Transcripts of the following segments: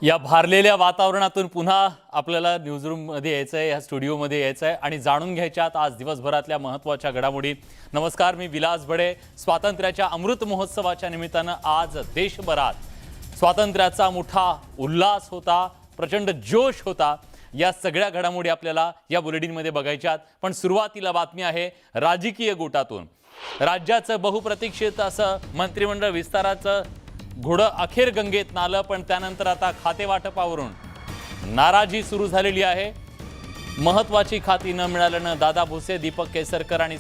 या भारलेल्या वातावरणातून पुन्हा आपल्याला न्यूजरूममध्ये यायचं आहे, या स्टुडिओमध्ये यायचं आहे आणि जाणून घ्यायच्यात आज दिवसभरातल्या महत्त्वाच्या घडामोडी। नमस्कार, मी विलास बडे। स्वातंत्र्याच्या अमृत महोत्सवाच्या निमित्तानं आज देशभरात स्वातंत्र्याचा मोठा उल्हास होता, प्रचंड जोश होता। या सगळ्या घडामोडी आपल्याला या बुलेटिनमध्ये बघायच्यात। पण सुरुवातीला बातमी आहे राजकीय गोटातून। राज्याचं बहुप्रतीक्षित असं मंत्रिमंडळ विस्ताराचं घोडं अखेर गंगेत नालं, पण त्यानंतर आता खातेवाटपावरून नाराजी सुरू झालेली आहे। महत्त्वाची खाती न मिळाल्यानं दादा भुसे, दीपक केसरकर आणि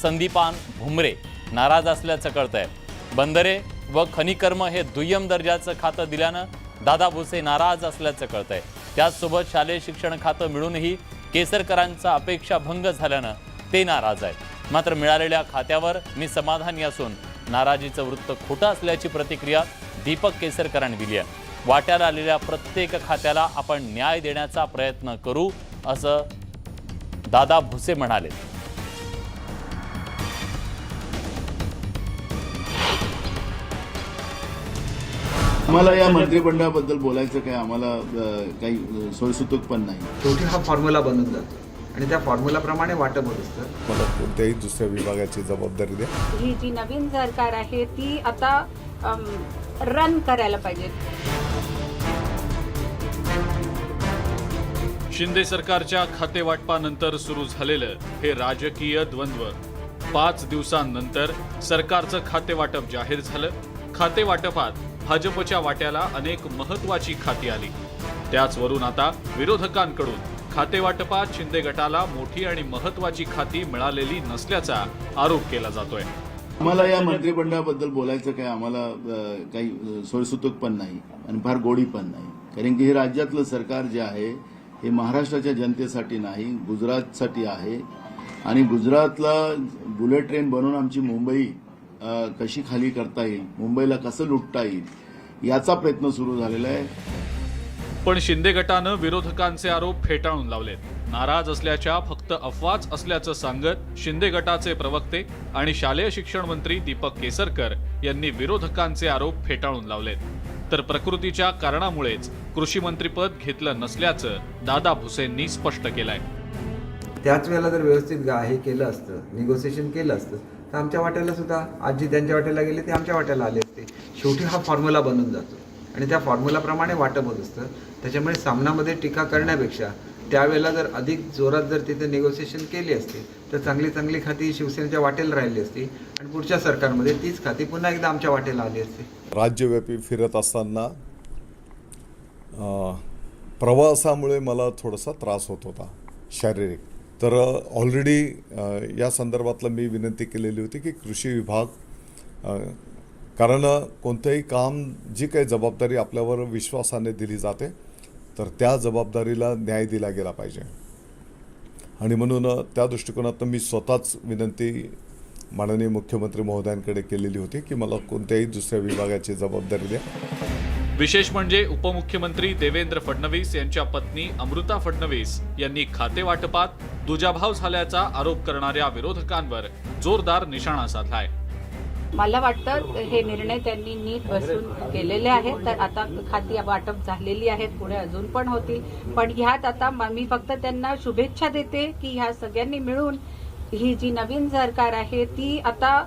संदीपान भुमरे नाराज असल्याचं कळतंय। बंदरे व खनिकर्म हे दुय्यम दर्जाचं खातं दिल्यानं दादा भुसे नाराज असल्याचं कळतंय। त्याचसोबत शालेय शिक्षण खातं मिळूनही केसरकरांचा अपेक्षा भंग झाल्यानं ते नाराज आहेत। मात्र मिळालेल्या खात्यावर मी समाधानी असून नाराजीचं वृत्त खोटं असल्याची प्रतिक्रिया दीपक केसरकरांनी दिली आहे। वाट्याला आलेल्या प्रत्येक खात्याला आपण न्याय देण्याचा प्रयत्न करू असं दादा भुसे म्हणाले। आम्हाला या मंत्रिमंडळाबद्दल बोलायचं काय, आम्हाला काही सोयीसुतक पण नाही। शेवटी हा फॉर्म्युला बनून जातो आणि त्या फॉर्म्युलाप्रमाणे वाटप होत असतं। मला कोणत्याही दुसऱ्या विभागाची जबाबदारी द्या। ही जी नवीन सरकार आहे ती आता रन करायला पाहिजे। शिंदे सरकारच्या खातेवाटपानंतर सुरू झालेलं हे राजकीय द्वंद्व 5 दिवसांनंतर सरकारचं खातेवाटप जाहीर झालं। खातेवाटपात भाजपच्या वाट्याला अनेक महत्त्वाची खाती आली। त्याचवरून आता विरोधकांकडून खातेवाटपात शिंदे गटाला मोठी आणि महत्त्वाची खाती मिळालेली नसल्याचा आरोप केला जातोय। आम्हाला या मंत्रिमंडळाबद्दल बोलायचं काय, आम्हाला काही सोयीसुतक पण नाही आणि फार गोडी पण नाही। कारण की हे राज्यातलं सरकार जे आहे हे महाराष्ट्राच्या जनतेसाठी नाही, गुजरातसाठी आहे आणि गुजरातला बुलेट ट्रेन बनवून आमची मुंबई कशी खाली करता येईल, मुंबईला कसं लुटता येईल याचा प्रयत्न सुरू झालेला आहे। पण शिंदे गटानं विरोधकांचे आरोप फेटाळून लावलेत। नाराज असल्याच्या फक्त अफवाच असल्याचं सांगत शिंदे गटाचे प्रवक्ते आणि शालेय शिक्षण मंत्री दीपक केसरकर यांनी विरोधकांचे आरोप फेटाळून लावलेत। तर प्रकृतीच्या कारणामुळेच कृषी मंत्रीपद घेतलं नसल्याचं दादा भुसेंनी स्पष्ट केलंय। त्याच वेळेला जर व्यवस्थित हे केलं असतं, निगोसिएशन केलं असतं तर आमच्या वाट्याला सुद्धा आजी त्यांच्या वाट्याला गेले ते आमच्या वाट्याला आले असते। शेवटी हा फॉर्म्युला बनून जातो आणि त्या फॉर्म्युलाप्रमाणे वाटप होत असतं। त्याच्यामुळे सामनामध्ये टीका करण्यापेक्षा त्यावेळेला जर अधिक जोरात जर तिथे निगोसिएशन केली असती तर चांगली खाती शिवसेनेच्या वाटेला राहिली असती आणि पुढच्या सरकारमध्ये तीच खाती पुन्हा एकदा आमच्या वाटेला आली असती। राज्यव्यापी फिरत असताना प्रवासामुळे मला थोडासा त्रास होत होता शारीरिक। तर ऑलरेडी या संदर्भातलं मी विनंती केलेली होती की कृषी विभाग, कारण कोणतंही काम जी काही जबाबदारी आपल्यावर विश्वासाने दिली जाते तर त्या जबाबदारीला न्याय दिला गेला पाहिजे आणि म्हणून त्या दृष्टिकोनातून मी स्वतःच विनंती माननीय मुख्यमंत्री महोदयांकडे केलेली होती की मला कोणत्याही दुसऱ्या विभागाची जबाबदारी द्या। विशेष म्हणजे उपमुख्यमंत्री देवेंद्र फडणवीस यांच्या पत्नी अमृता फडणवीस यांनी खातेवाटपात दुजाभाव झाल्याचा आरोप करणाऱ्या विरोधकांवर जोरदार निशाणा साधलाय। मला वाटतं हे निर्णय त्यांनी नीट बसून केलेले आहेत। तर आता खाती वाटप झालेली आहेत, पुढे अजून पण होतील। पण ह्यात आता मी फक्त त्यांना शुभेच्छा देते की ह्या सगळ्यांनी मिळून ही जी नवीन सरकार आहे ती आता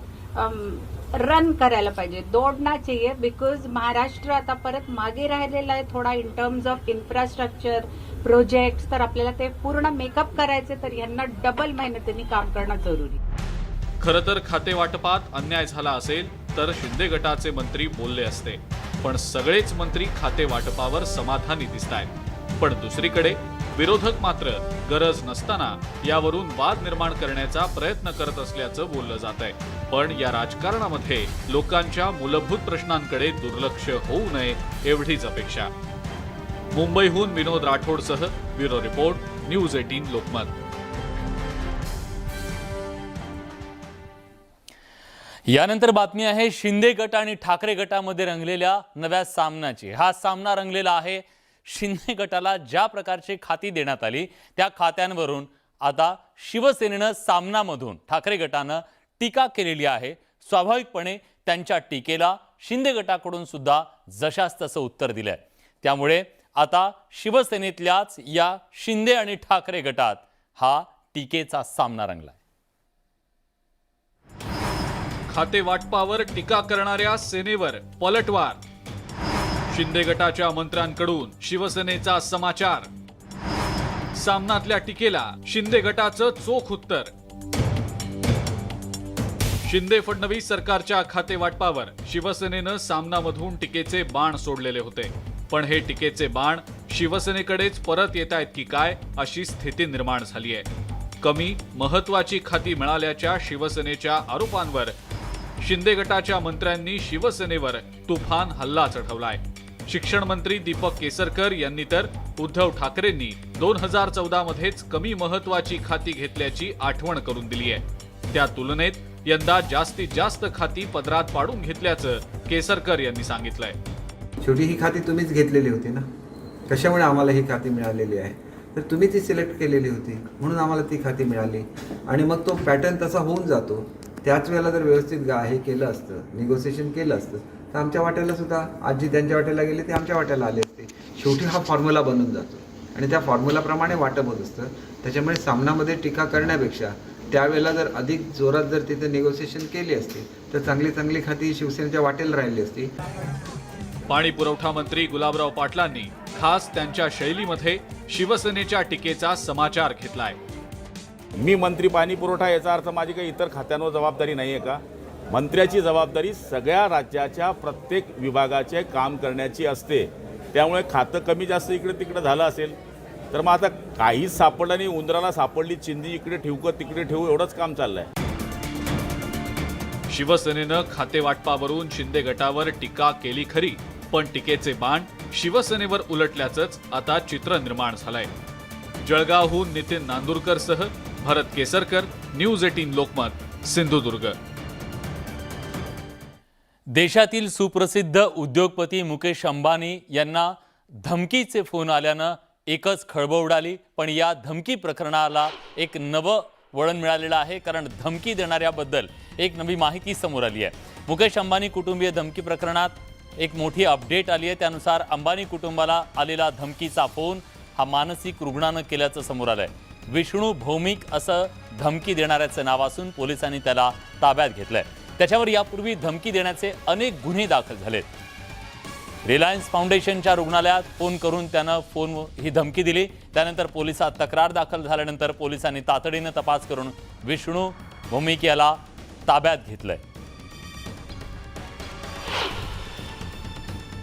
रन करायला पाहिजे, दौड़ना चाहिए। बिकॉज महाराष्ट्र आता परत मागे राहिलेला आहे थोडा in terms of infrastructure projects. तर आपल्याला ते पूर्ण मेकअप करायचे तर यांना डबल मेहनतीने काम करणं जरुरी। खरं तर खातेवाटपात अन्याय झाला असेल तर शिंदे गटाचे मंत्री बोलले असते, पण सगळेच मंत्री खातेवाटपावर समाधानी दिसतायत। पण दुसरीकडे विरोधक मात्र गरज नसताना यावरून वाद निर्माण करण्याचा प्रयत्न करत असल्याचं बोललं जातंय। पण या राजकारणामध्ये लोकांच्या मूलभूत प्रश्नांकडे दुर्लक्ष होऊ नये एवढीच अपेक्षा। मुंबईहून विनोद राठोडसह ब्युरो रिपोर्ट, न्यूज 18 लोकमत। यानंतर बातमी आहे शिंदे गट आणि ठाकरे गटामध्ये रंगलेल्या नव्या सामनाची। हा सामना रंगलेला आहे शिंदे गटाला ज्या प्रकारची खाती देण्यात आली त्या खात्यांवरून आता शिवसेनेनं सामनामधून ठाकरे गटानं टीका केलेली आहे। स्वाभाविकपणे त्यांच्या टीकेला शिंदे गटाकडून सुद्धा जशास तसं उत्तर दिलंय। त्यामुळे आता शिवसेनेतल्याच या शिंदे आणि ठाकरे गटात हा टीकेचा सामना रंगलाय. खाते वाटपावर टीका करणाऱ्या सेनेवर पलटवार. शिंदे गटाच्या मंत्र्यांकडून शिवसेनेचा समाचार. सामनातल्या टीकेला शिंदे गटाचं चोख उत्तर. शिंदे फडणवीस सरकारच्या खाते वाटपावर शिवसेनेनं सामनामधून टीकेचे बाण सोडलेले होते. पण हे टीकेचे बाण शिवसेनेकडेच परत येत आहेत की काय अशी स्थिती निर्माण झाली आहे. कमी महत्वाची खाती मिळाल्याच्या शिवसेनेच्या आरोपांवर शिंदे गटाच्या मंत्र्यांनी शिवसेनेवर तुफान हल्ला चढवलाय. शिक्षण मंत्री दीपक केसरकर यांनी तर उद्धव ठाकरेंनी 2014 मध्येच कमी महत्वाची खाती घेतल्याची आठवण करून दिली आहे. त्या तुलनेत यंदा जास्तीत जास्त खाती पदरात पाडून घेतल्याचं केसरकर यांनी सांगितलंय. शेवटी ही खाती तुम्हीच घेतलेली होती ना. कशामुळे आम्हाला ही खाती मिळालेली आहे? तर तुम्ही ती सिलेक्ट केलेली होती म्हणून आम्हाला ती खाती मिळाली. आणि मग तो पॅटर्न तसा होऊन जातो. त्याच वेळेला जर व्यवस्थित हे केलं असतं, निगोसिएशन केलं असतं, तर आमच्या वाट्याला सुद्धा आज जी त्यांच्या वाट्याला गेले ते आमच्या वाट्याला आले असते. शेवटी हा फॉर्म्युला बनून जातो आणि त्या फॉर्म्युलाप्रमाणे वाटप होत असतं. त्याच्यामुळे सामनामध्ये टीका करण्यापेक्षा त्यावेळेला जर अधिक जोरात जर तिथे निगोसिएशन केली असती तर चांगली चांगली खाती शिवसेनेच्या वाटेला राहिली असती. पाणी पुरवठा मंत्री गुलाबराव पाटलांनी खास त्यांच्या शैलीमध्ये शिवसेनेच्या टीकेचा समाचार घेतलाय. मी मंत्री पाणी पुरवठा याचा अर्थ माझी काही इतर खात्यांवर जबाबदारी नाही आहे का? मंत्र्याची जबाबदारी सगळ्या राज्याच्या प्रत्येक विभागाचे काम करण्याची असते. त्यामुळे खातं कमी जास्त इकडे तिकडे झालं असेल तर मग आता काहीच सापडलं नाही, उंदराला सापडली चिंधी, इकडे ठेवू का तिकडे ठेवू, एवढंच काम चाललंय. शिवसेनेनं खाते वाटपावरून शिंदे गटावर टीका केली खरी, पण टीकेचे बाण शिवसेनेवर उलटल्याचंच आता चित्र निर्माण झालंय. जळगावहून नितीन नांदुरकरसह भरत केसरकर, न्यूज 18 लोकमत, सिंधुदुर्ग. देशातील सुप्रसिद्ध उद्योगपती मुकेश अंबानी यांना धमकीचे फोन आल्यानं एकच खळबळ उडाली. पण या धमकी प्रकरणाला एक नवं वळण मिळालेलं आहे, कारण धमकी देणाऱ्याबद्दल एक नवी माहिती समोर आली आहे. मुकेश अंबानी कुटुंबीय धमकी प्रकरणात एक मोठी अपडेट आली आहे. त्यानुसार अंबानी कुटुंबाला आलेला धमकीचा फोन हा मानसिक रुग्णानं केल्याचं समोर आलंय. विष्णू भौमिक असं धमकी देणाऱ्याचं नाव असून पोलिसांनी त्याला ताब्यात घेतलंय. त्याच्यावर यापूर्वी धमकी देण्याचे अनेक गुन्हे दाखल झालेत. रिलायन्स फाउंडेशनच्या रुग्णालयात फोन करून त्यानं ही धमकी दिली. त्यानंतर पोलिसात तक्रार दाखल झाल्यानंतर पोलिसांनी तातडीनं तपास करून विष्णू भौमिक याला ताब्यात घेतलंय.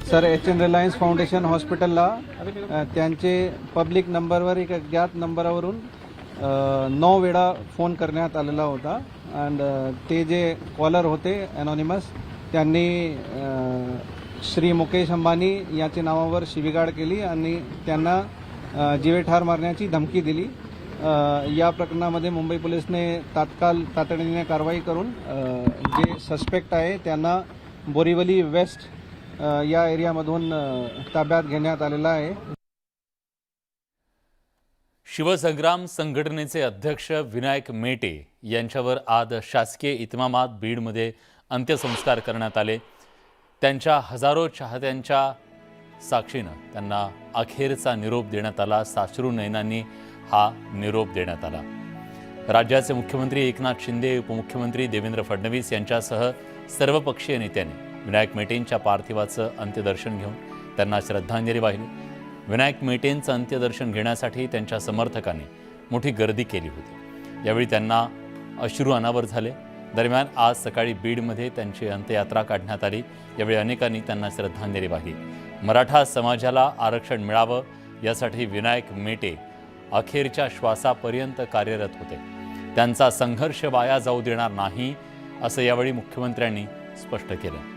Sir, H.N.. रिलायन्स फाउंडेशन हॉस्पिटलला त्यांचे पब्लिक नंबरवर एक अज्ञात नंबरवरून 9 वेळा फोन करण्यात आलेला होता. अँड ते जे कॉलर होते अनॉनिमस, त्यांनी श्री मुकेश अंबानी याचे नावावर शिवीगाळ केली आणि त्यांना जीवेठार मारण्याची धमकी दिली. या प्रकरणामध्ये मुंबई पोलिसने तातडीने कारवाई करून जे सस्पेक्ट आहे त्यांना बोरिवली वेस्ट या एरियामधून ताब्यात घेण्यात आलेला आहे. शिवसंग्राम संघटनेचे अध्यक्ष विनायक मेटे यांच्यावर आज शासकीय इतमामात बीडमध्ये अंत्यसंस्कार करण्यात आले. त्यांच्या हजारो चाहत्यांच्या साक्षीनं त्यांना अखेरचा निरोप देण्यात आला. साश्रू नयनांनी हा निरोप देण्यात आला. राज्याचे मुख्यमंत्री एकनाथ शिंदे, उपमुख्यमंत्री देवेंद्र फडणवीस यांच्यासह सर्वपक्षीय नेत्यांनी विनायक मेटेंच्या पार्थिवाचं अंत्यदर्शन घेऊन त्यांना श्रद्धांजली वाहिली. विनायक मेटेंचं अंत्यदर्शन घेण्यासाठी त्यांच्या समर्थकांनी मोठी गर्दी केली होती. यावेळी त्यांना अश्रू अनावर झाले. दरम्यान आज सकाळी बीडमध्ये त्यांची अंत्ययात्रा काढण्यात आली. यावेळी अनेकांनी त्यांना श्रद्धांजली वाहिली. मराठा समाजाला आरक्षण मिळावं यासाठी विनायक मेटे अखेरच्या श्वासापर्यंत कार्यरत होते. त्यांचा संघर्ष वाया जाऊ देणार नाही असं यावेळी मुख्यमंत्र्यांनी स्पष्ट केलं.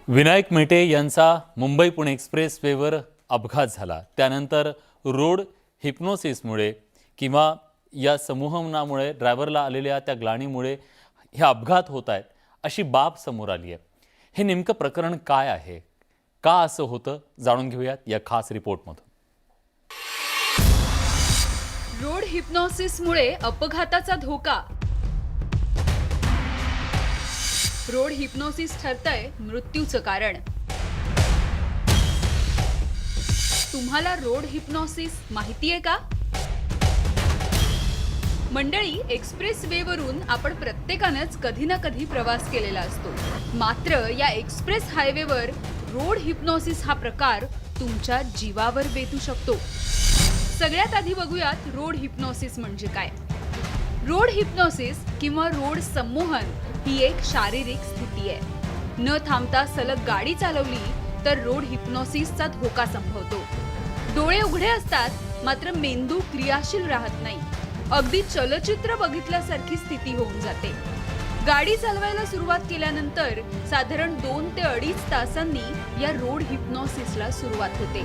विनायक मेटे यांचा मुंबई पुणे एक्सप्रेसवेवर अपघात झाला. त्यानंतर रोड हिप्नोसिसमुळे किंवा या समूहनामुळे ड्रायव्हरला आलेल्या त्या ग्लानीमुळे हे अपघात होत आहेत अशी बाब समोर आली आहे. हे नेमकं प्रकरण काय आहे, का असं होतं, जाणून घेऊयात या खास रिपोर्टमधून. रोड हिप्नॉसिसमुळे अपघाताचा धोका. रोड हिप्नॉसिस ठरतंय मृत्यूचं कारण. तुम्हाला रोड हिप्नॉसिस माहितीये का? मंडळी, एक्सप्रेस वेवरून आपण प्रत्येकानंच कधी ना कधी प्रवास केलेला असतो. मात्र या एक्सप्रेस हायवेवर रोड हिप्नॉसिस हा प्रकार तुमच्या जीवावर बेतू शकतो. सगळ्यात आधी बघूयात रोड हिप्नॉसिस म्हणजे काय. रोड हिप्नॉसिस किंवा रोड संमोहन ही एक शारीरिक स्थिती आहे. न थांबता सलग गाडी चालवली तर रोड हिप्नॉसिसचा धोका संभवतो. डोळे उघडे असतात मात्र मेंदू क्रियाशील राहत नाही. अगदी चलचित्र बघितल्यासारखी स्थिती होऊन जाते. गाडी चालवायला सुरुवात केल्यानंतर साधारण 2 ते 2.5 तासांनी या रोड हिप्नॉसिसला सुरुवात होते.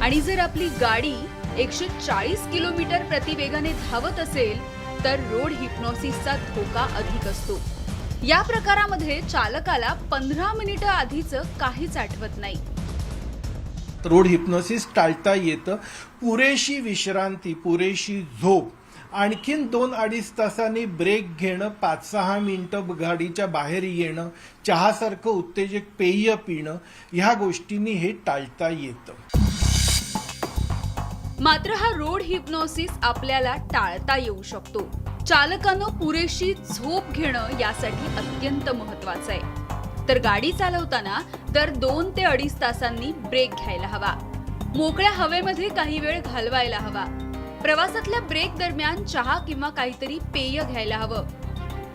आणि जर आपली गाडी 140 किलोमीटर प्रतिवेगाने धावत असेल तर रोड हिप्नॉसिसचा धोका अधिक असतो. या प्रकारामध्ये चालकाला 15 मिनिटं आधीचं काहीच आठवत नाही. रोड हिप्नोसिस टाळता येतं. पुरेशी विश्रांती, पुरेशी झोप, आणखीन 2-2.5 तासांनी ब्रेक घेणं, 5-6 मिनिटं गाडीच्या बाहेर येणं, चहासारखं उत्तेजक पेय पिणं, ह्या गोष्टींनी हे टाळता येतं. मात्र हा रोड हिप्नॉसिस आपल्याला टाळता येऊ शकतो. चालकानं पुरेशी झोप घेणं यासाठी अत्यंत महत्वाचं आहे. तर गाडी चालवताना दर 2 ते 2.5 तासांनी ब्रेक घ्यायला हवा. मोकळ्या हवेमध्ये काही वेळ घालवायला हवा. प्रवासातल्या ब्रेक दरम्यान चहा किंवा काहीतरी पेय घ्यायला हवं.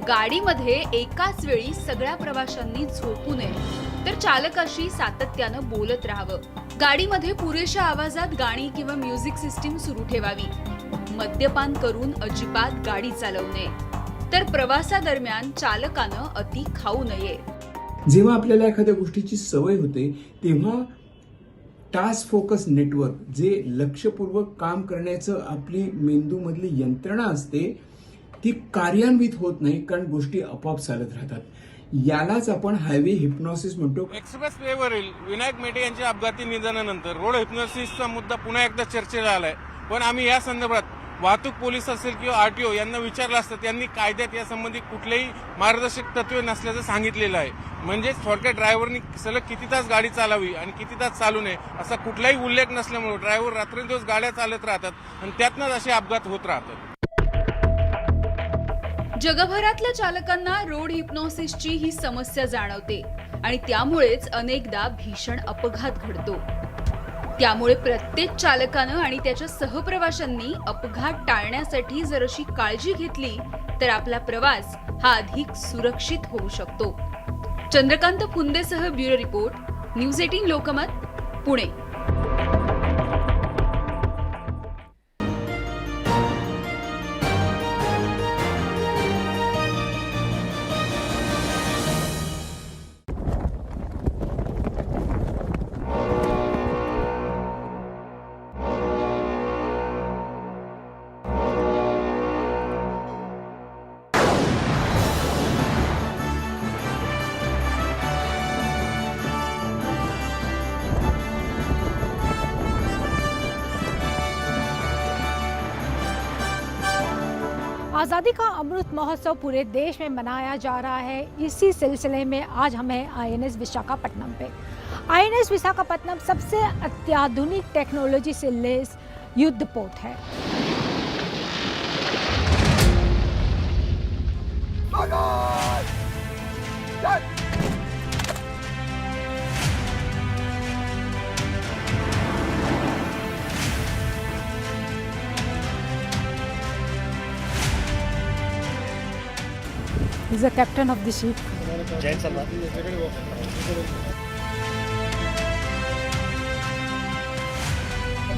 गाडीमध्ये एकाच वेळी सगळ्या प्रवाशांनी झोपू नये तर चालकाशी सातत्यानं बोलत राहावं. गाडीमध्ये पुरेशा आवाजात गाणी किंवा म्युझिक सिस्टीम सुरू ठेवावी. मद्यपान करून अजिबात गाडी चालवू नये. तर प्रवासादरम्यान चालकानं अति खाऊ नये. जेव्हा आपल्याला एखाद्या गोष्टीची सवय होते तेव्हा टास्क फोकस नेटवर्क, जे लक्षपूर्वक काम करण्याचं आपली मेंदूमधली यंत्रणा असते, ती कार्यान्वित होत नाही कारण गोष्टी आपोआप चालत राहतात. यालाच आपण हायवे हिप्नॉसिस म्हणतो. एक्सप्रेस वेवरील विनायक मेटे यांच्या अपघाती निधनानंतर रोड हिप्नॉसिसचा मुद्दा पुन्हा एकदा चर्चेला आलाय. पण आम्ही या संदर्भात वाहतूक पोलीस असेल किंवा आरटीओ यांना विचारलं असतं, त्यांनी कायद्यात यासंबंधी कुठलेही मार्गदर्शक तत्वे नसल्याचं सांगितलेलं आहे. म्हणजे थोडक्यात ड्रायव्हरनी सलग किती तास गाडी चालावी आणि किती तास चालू नये असा कुठलाही उल्लेख नसल्यामुळे ड्रायव्हर रात्रंदिवस गाड्या चालत राहतात आणि त्यातनंच असे अपघात होत राहतात. जगभरातल्या चालकांना रोड हिप्नॉसिसची ही समस्या जाणवते आणि त्यामुळेच अनेकदा भीषण अपघात घडतो. त्यामुळे प्रत्येक चालकानं आणि त्याच्या सहप्रवाशांनी अपघात टाळण्यासाठी जर अशी काळजी घेतली तर आपला प्रवास हा अधिक सुरक्षित होऊ शकतो. चंद्रकांत फुंदेसह bureau report, news 18 Lokmat, Pune. आज़ादी का अमृत महोत्सव पूरे देश में मनाया जा रहा है. इसी सिलसिले में आज हम हैं INS विशाखापट्टनम पे. INS विशाखापट्टनम सबसे अत्याधुनिक टेक्नोलॉजी से लैस युद्ध पोत है. He's the captain of the ship.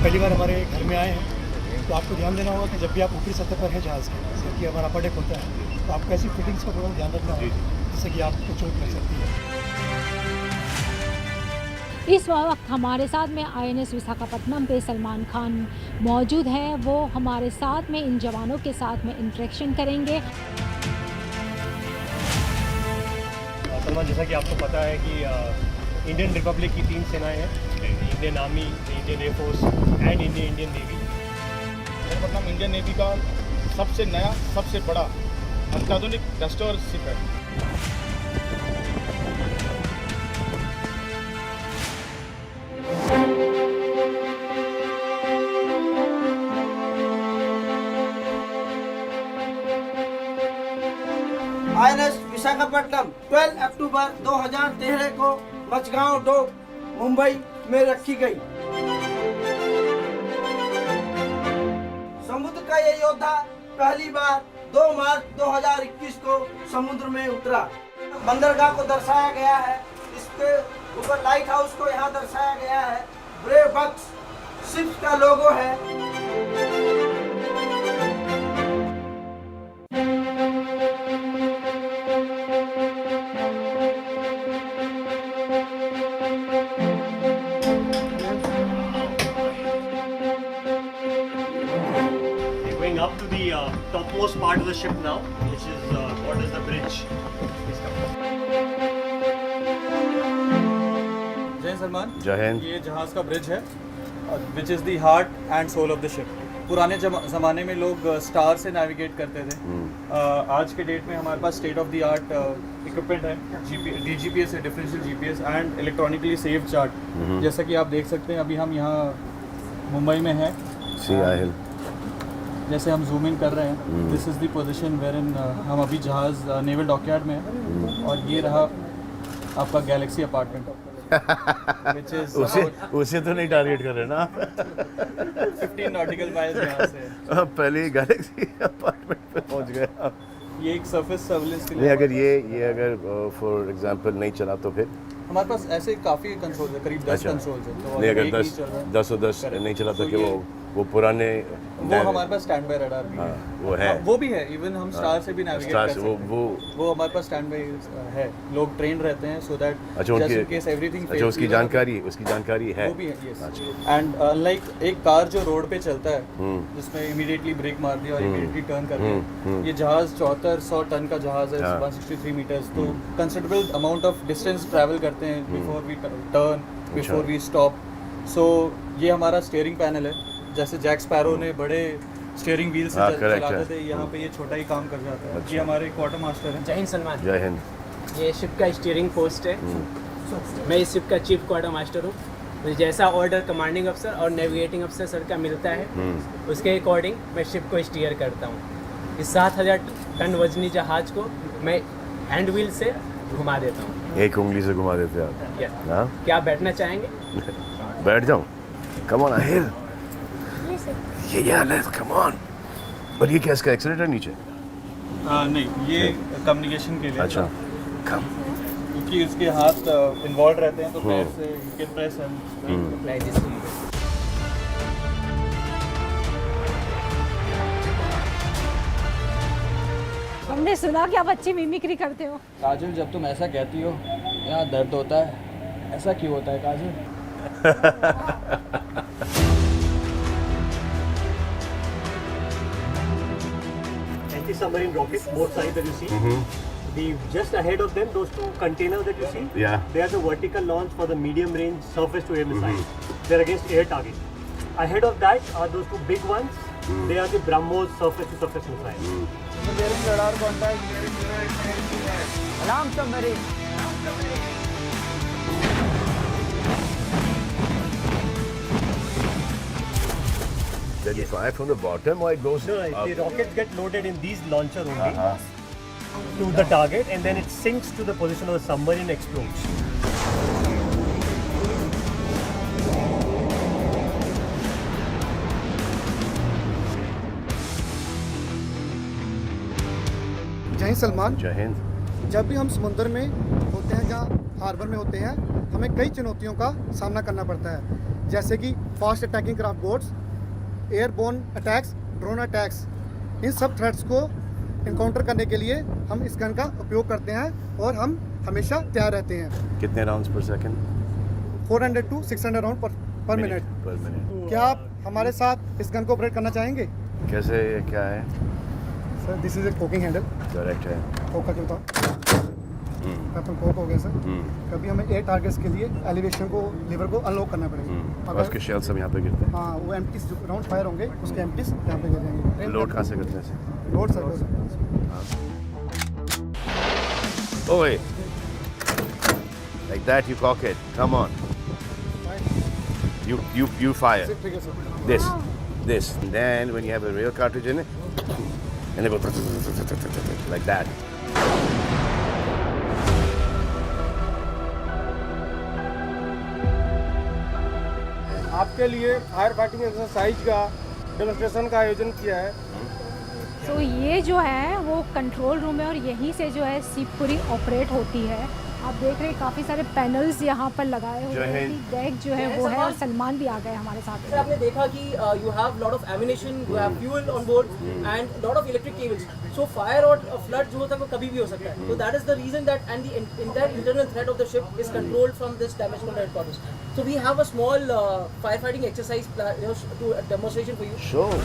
पहली बार हमारे घर में आए हैं तो आपको ध्यान देना होगा कि जब भी आप ऊपरी सतह पर हैं जहाज़ के, जैसे कि हमारा अपर डेक होता है, तो आपको ऐसी फिटिंग्स का थोड़ा ध्यान रखना होगा जिससे कि आपको चोट लग सकती है. इस वक्त हमारे साथ में INS विशाखापट्टनम पे सलमान खान मौजूद हैं. वो हमारे साथ में इन जवानों के साथ में इंटरेक्शन करेंगे. सलमान, जैसा कि आपको पता है कि इंडियन रिपब्लिक की 3 सेनाएं हैं, Indian army, Indian air force end Indian navy. Visakhapatnam Indian navy का सबसे नया, सबसे बड़ा अत्याधुनिक डस्टर शिप है। INS विशाखापट्टनम 12 अक्टूबर 2013 को मचगांव डोक मुंबई में रखी गई। समुद्र का ये योद्धा पहली बार 2 मार्च 2021 को समुद्र में उतरा। बंदरगाह को दर्शाया गया है, इसके ऊपर लाइट हाउस को यहाँ दर्शाया गया है, ब्रेव बक्स शिप का लोगो है। Going up to the topmost part of the ship now, which is what is the bridge. जय सलमान। जय हिंद। ये जहाज़ का ब्रिज है, which is the heart and soul of the ship. पुराने ज़माने में लोग स्टार से नेविगेट करते थे। आज के डेट में हमारे pass state of the art equipment है, DGPS है, differential GPS end electronically save chart. जैसा कि आप देख सकते हैं, अभी हम यहाँ मुंबई में हैं। जैसे हम जूम इन कर रहे हैं, this is the position where इन हम अभी जहाज़ नेवल डॉकयार्ड में हैं, और ये रहा आपका गैलेक्सी अपार्टमेंट। उसे तो नहीं टारगेट कर रहे ना 15 नॉटिकल माइल्स यहाँ से। पहले गैलेक्सी अपार्टमेंट पे पहुंच गए आप। ये एक सरफेस सर्विलेंस के लिए। नहीं, अगर ये अगर फॉर एग्जांपल नहीं चला तो फिर हमारे पास ऐसे काफ़ी कंसोल है, करीब 10 कंसोल है। तो नहीं, अगर एक 10 और 10 नहीं चला तो कि वो पुराने वो हमारे पास स्टैंड बाय रडार भी है। वो है, वो भी है। इवन हम स्टार से भी नेविगेट कर सकते हैं। वो हमारे पास स्टैंड बाय है, लोग ट्रेन रहते हैं so that just in case everything. अच्छा, उसकी जानकारी है। वो भी है, यस। एंड अनलाइक एक कार जो रोड पे चलता है जिसमें इमीडिएटली ब्रेक मार दिया और इमीडिएटली टर्न कर दिया, ये जहाज 7400 टन का जहाज है, 163 मीटर्स। तो considerable amount of distance travel करते हैं before we turn, before we stop. So ये हमारा स्टीयरिंग पैनल है। जैसे जैक स्पैरो ने बड़े स्टीयरिंग व्हील से चलाते थे, यहाँ पे ये छोटा ही काम कर जाता है। ये हमारे क्वार्टर मास्टर हैं। जय हिंद सलमान। जय हिंद। ये शिप का स्टीयरिंग पोस्ट है। मैं इस शिप का चीफ क्वार्टर मास्टर हूँ। मुझे जैसा ऑर्डर कमांडिंग अफसर और नेविगेटिंग अफसर सर का मिलता है, उसके अकॉर्डिंग मैं शिप को स्टीयर करता हूँ। इस 7000 टन वजनी जहाज को मैं हैंड व्हील से घुमा देता हूँ। एक उंगली से घुमा देते आप। क्या आप बैठना चाहेंगे? बैठ जाऊं? कम ऑन अहिल। ये कम ऑन। और ये क्या, इसका एक्सीलेटर नीचे? नहीं, ये कम्युनिकेशन के लिए। अच्छा, कम। क्योंकि उसके हाथ इन्वॉल्व रहते हैं तो पैर से you can press and apply this to you. हमने सुना कि आप अच्छी मिमिक्री करते हो। काजल, जब तुम ऐसा कहती हो यहाँ दर्द होता है, ऐसा क्यों होता है Kajal? Anti-submarine rockets, both sides that you see. The just ahead of them, those two containers that you see, they are the vertical launch for the medium-range surface-to-air missiles. They are against air targets. Ahead of that are those two big ones. They are the BrahMos surface-to-surface missiles. radar contact. Alarm submarine. Then you fire from the bottom or it goes No, up? the rockets get loaded in these launcher only to the target, and then it sinks to the position of the submarine, explodes. जय हिंद सलमान। जय हिंद। जब भी हम समुद्र में होते हैं, जहाँ harbour में होते हैं, हमें कई चुनौतियों का सामना करना पड़ता है, जैसे कि fast attacking craft boats, airborne attacks, drone attacks. In sub threats को इनकाउंटर करने के लिए हम इस गन का उपयोग करते हैं और हम हमेशा तैयार रहते हैं। कितने rounds per second? 400 to 600 round per minute. क्या आप हमारे साथ इस गन को ऑपरेट करना चाहेंगे? कैसे, क्या है? Sir, this is a coking handle. Direct है। कोका क्यों था? वेपन कोक हो गया सर, कभी हमें 8 टारगेट्स के लिए एलिवेशन को लीवर को अनलॉक करना पड़ेगा। और उसके शेल सब यहाँ पे गिरते हैं। हाँ, वो एम्प्टीज राउंड फायर होंगे, उसके एम्प्टीज यहाँ पे गिर जाएंगे। लोड कहाँ से करते हैं? लोड सर ओए, like that you cock it. Come on. You fire. ठीक है sir. This. And then when you have a real cartridge in it, and they go like that. आपके लिए फायर फाइटिंग एक्सरसाइज का demonstration का आयोजन KIA है। तो ये जो है वो कंट्रोल रूम है और यहीं से जो है सीप पूरी ऑपरेट होती है। आप देख रहे हैं काफ़ी सारे पैनल्स यहाँ पर लगाए हुए हैं कि डेक जो है वो है, और सलमान भी आ गए हमारे साथ। सर आपने देखा कि you have lot of ammunition, you have fuel on board and lot of electric cables, so fire और फ्लड जो होता है वो कभी भी हो सकता है। तो that is the reason that and the internal threat of the ship is controlled from this damage control headquarters. So we have a small fire fighting exercise to demonstration for you. Sure.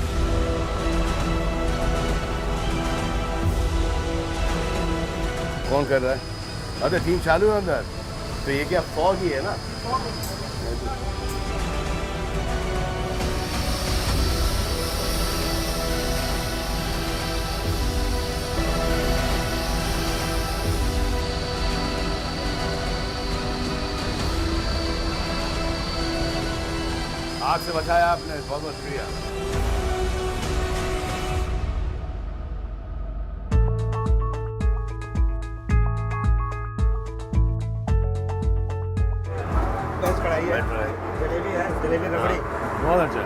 कौन कर रहा है? अरे team चालू है अंदर। तो ये क्या फॉग ही है ना? आग से बचाया आपने, बहुत बहुत शुक्रिया। जलेबी रबड़ी बहुत अच्छा।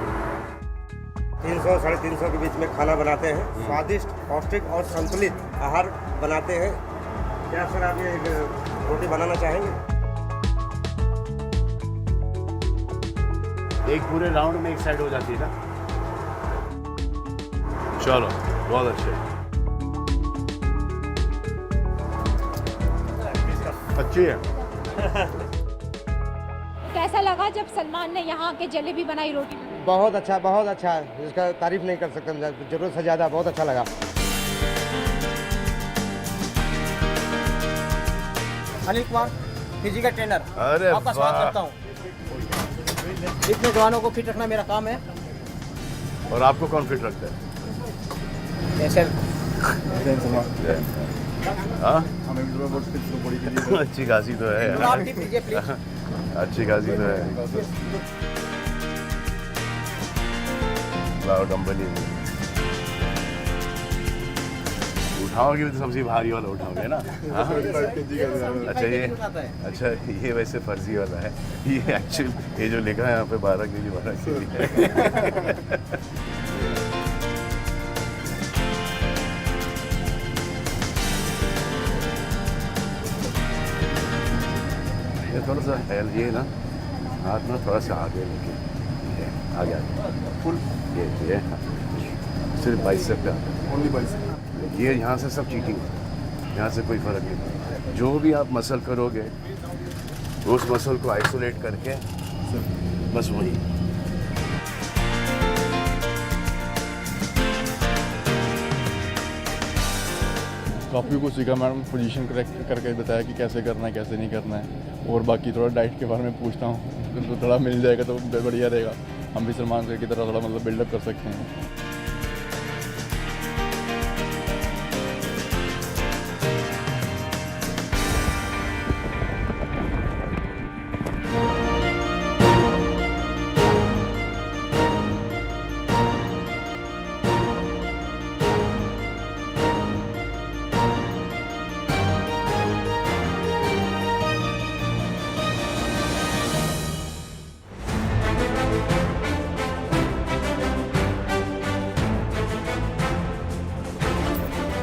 300-350 के बीच में खाना बनाते हैं। स्वादिष्ट, पौष्टिक और संतुलित आहार बनाते हैं। क्या सर आप ये रोटी बनाना चाहेंगे? एक पूरे राउंड में एक साइड हो जाती है ना। चलो, बहुत अच्छे। अच्छी है। कैसा लगा जब सलमान ने यहाँ के जलेबी बनाई रोटी? बहुत अच्छा है। इसका तारीफ नहीं कर सकते, जरूरत से ज़्यादा बहुत अच्छा लगा। अनिल कुमार, फिजी का ट्रेनर। अरे आपका स्वागत करता हूँ। इतने जवानों को फिट रखना मेरा काम है। और आपको कौन फिट रखता है? हाँ? अच्छी खासी तो है। अच्छी खासी तो है। लाओ डंबल ही उठाओगे तो सबसे भारी वाला उठाओगे ना। हाँ? अच्छा ये वैसे फर्जी वाला है। ये एक्चुअल ये जो लिखा है यहाँ पे 12 केजी ये थोड़ा सा हेल ये ना हाथ में थोड़ा सा आगे लेके आगे फुल ये सिर्फ बाइसेप पे ओनली बाइसेप। ये यहाँ से सब चीटिंग है, यहाँ से कोई फ़र्क नहीं। जो भी आप मसल करोगे उस मसल को आइसोलेट करके बस वही। काफ़ी कुछ सीखा मैडम, पोजीशन करेक्ट करके बताया कि कैसे करना है कैसे नहीं करना है। और बाकी थोड़ा डाइट के बारे में पूछता हूँ तो थोड़ा मिल जाएगा तो बढ़िया रहेगा। हम भी सलमान सर की तरह थोड़ा मतलब बिल्डअप कर सकते हैं।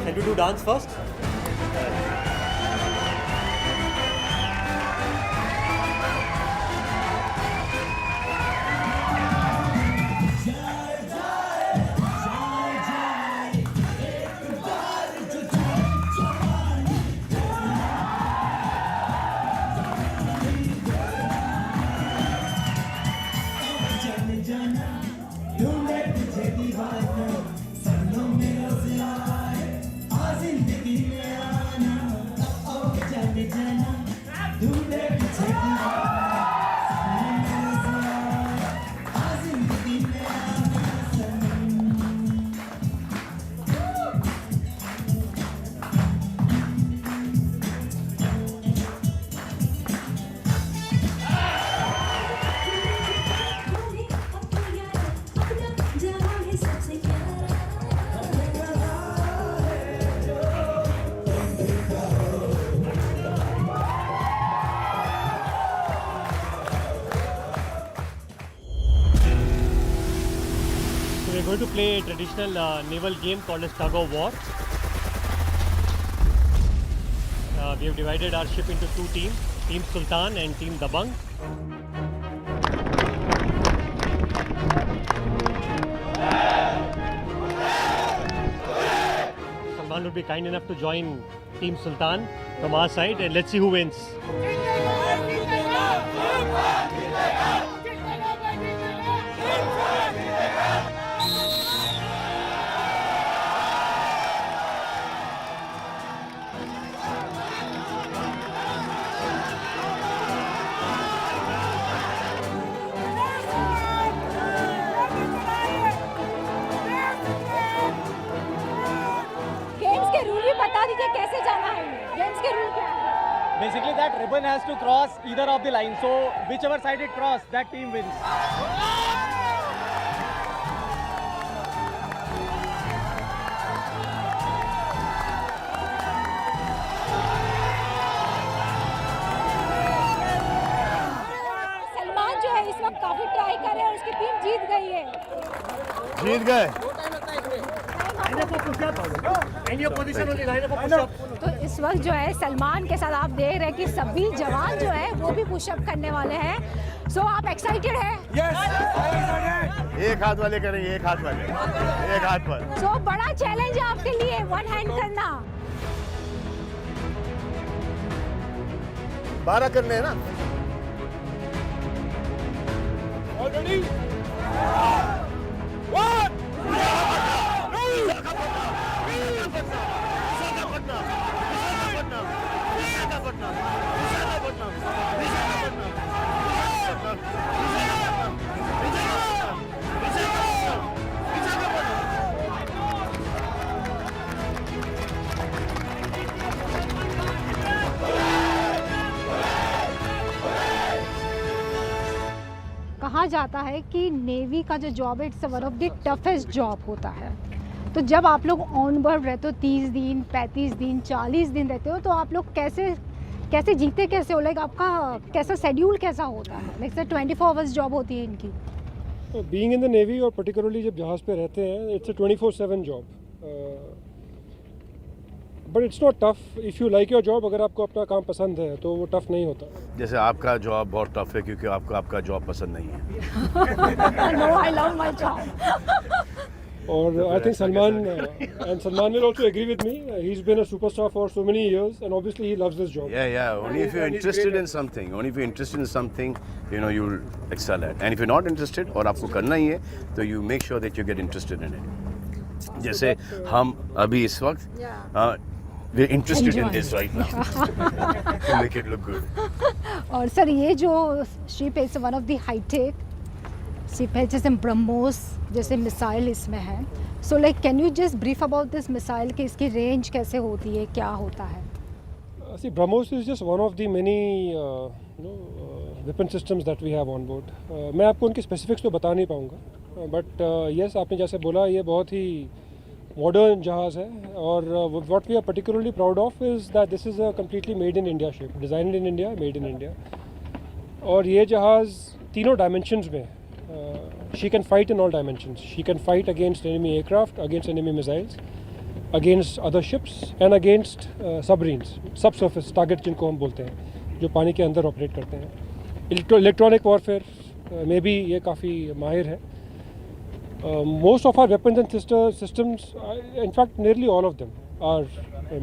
Can you do dance first? We're going to play a traditional naval game called as tug of war. We have divided our ship into two teams, Team Sultan and Team Dabang. Salman would be kind enough to join Team Sultan from our side, and let's see who wins. Games K rule भी बता दीजिए, कैसे जाना है? Games के rule क्या है? Basically, that ribbon has to cross either of the line. So, whichever side it crosses, that team wins. Salman जो है इस वक्त काफी ट्राई कर रहे हैं और उसकी टीम जीत गई है। जीत गए। तो इस वक्त जो है सलमान के साथ आप देख रहे हैं कि सभी जवान जो है वो भी पुशअप करने वाले हैं। सो आप एक्साइटेड हैं? एक हाथ वाले करेंगे, एक हाथ वाले, एक हाथ पर। सो बड़ा चैलेंज है आपके लिए वन हैंड करना। 12 करने हैं ना? ऑलरेडी कहा जाता है कि नेवी का जो जॉब है it's one of the toughest job होता है। तो जब आप लोग ऑन बोर्ड रहते हो 30 दिन 35 दिन 40 दिन रहते हो, तो आप लोग कैसे जीते कैसे हो? लाइक आपका कैसा शेड्यूल कैसा होता है? लाइक सर 24 आवर्स जॉब होती है इनकी। बीइंग इन द नेवी और पर्टिकुलरली जब जहाज़ पे रहते हैं, it's a 24/7 job. But it's not tough if you like your job. अगर आपको अपना काम पसंद है तो वो टफ नहीं होता। जैसे आपका जॉब बहुत टफ है क्योंकि आपको आपका जॉब पसंद नहीं है। No, I love my job. और I think Salman will also agree with me. He's been a superstar for so many years, and obviously he loves this job. Yeah. Only if you're interested in something, you know, you'll excel at. And if you're not interested और आपको करना ही है, तो you make sure that you get interested in it. जैसे हम अभी इस वक्त we're interested in this right now to make it look good. और sir ये जो शिप है it's one of the high tech ship है, जैसे ब्रह्मोस जैसे मिसाइल इसमें है। So like can you just brief about this missile कि इसकी रेंज कैसे होती है, क्या होता है? See, BrahMos is just one of the many weapon systems that we have on board. मैं आपको उनके स्पेसिफिक्स तो बता नहीं पाऊँगा, बट यस आपने जैसे बोला ये बहुत ही मॉडर्न जहाज़ है। और what we are particularly proud of is that this is a completely made in India ship, designed in India, made in India. और ये जहाज़ तीनों डायमेंशंस में she can fight in all dimensions. She can fight against enemy aircraft, against enemy missiles, against other ships and against submarines, sub surface target जिनको हम बोलते हैं, जो पानी के अंदर ऑपरेट करते हैं। इलेक्ट्रॉनिक वॉरफेयर में भी ये काफ़ी माहिर है। Most of our weapons and systems, in fact nearly all of them are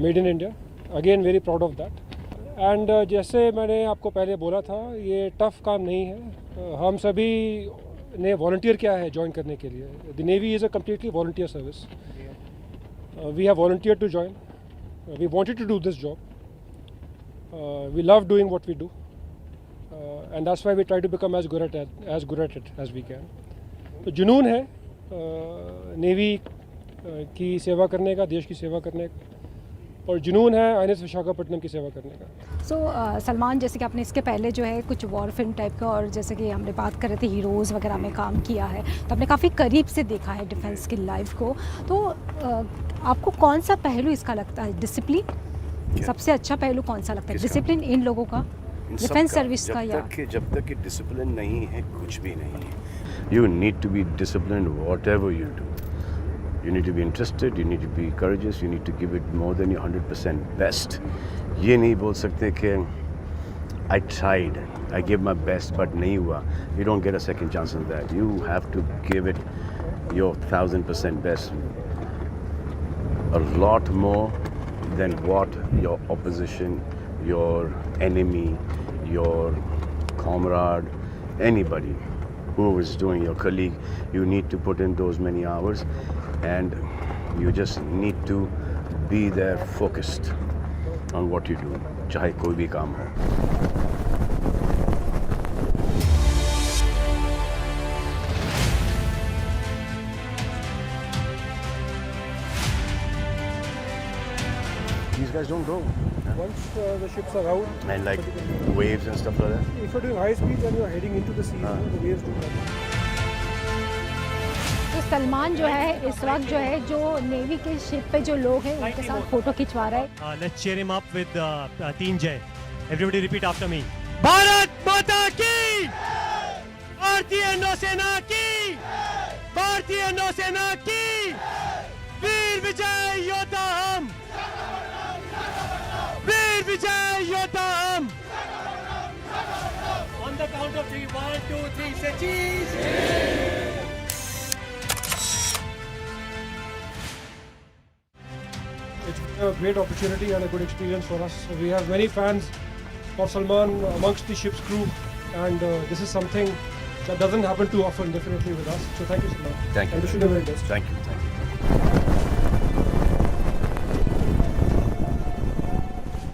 made in India. Again very proud of that. And जैसे मैंने आपको पहले बोला था, ये टफ़ काम नहीं है। हम सभी ने वॉलंटियर किया है ज्वाइन करने के लिए। The Navy is a completely volunteer service. We have volunteered to join. We wanted to do this job. We love doing what we do. and that's why we try to become as good at it as we can. तो जुनून है navy की सेवा करने का, देश की सेवा करने का, और जुनून है INS विशाखापट्टनम की सेवा करने का। सो सलमान, जैसे कि आपने इसके पहले जो है कुछ वॉर फिल्म टाइप का, और जैसे कि हमने बात कर रहे थे हीरोज़ वगैरह में काम किया है, तो आपने काफ़ी करीब से देखा है डिफेंस की लाइफ को, तो आपको कौन सा पहलू इसका लगता है? डिसिप्लिन सबसे अच्छा पहलू कौन सा लगता है? डिसिप्लिन इन लोगों का, डिफेंस सर्विस का, या जब तक कि डिसिप्लिन नहीं है कुछ भी नहीं है. You need to be disciplined whatever you do. You need to be interested, you need to be courageous, you need to give it more than your 100% best. ये नहीं बोल सकते कि I tried, I gave my best but नहीं हुआ. You don't get a second chance on that. You have to give it your 1000% best. A lot more than what your opposition, your enemy, your comrade, anybody who is doing, your colleague, you need to put in those many hours, and you just need to be there focused on what you do, चाहे कोई भी काम हो. These guys don't go. Once the ships are out And like waves and stuff like that. if you're doing high speed and you're heading into the sea, the waves do come. तो सलमान जो है इस वक्त जो है जो navy के ship पे जो लोग हैं उनके साथ फोटो खिंचवा रहा है. Let's cheer him up with Teen Jai. Everybody repeat after me. Bharat माता की, भारतीय नौसेना की, भारतीय नौसेना की, वीर विजय योद्धा हम, वीर विजय योद्धा हम. On the count of 3, 1, 2, 3, say cheese. It's a great opportunity and a good experience for us. We have many fans of Salman amongst the ship's crew, and this is something that doesn't happen too often, definitely with us. So thank you, Salman. Thank you. And wish you the very best. Thank you. Thank you.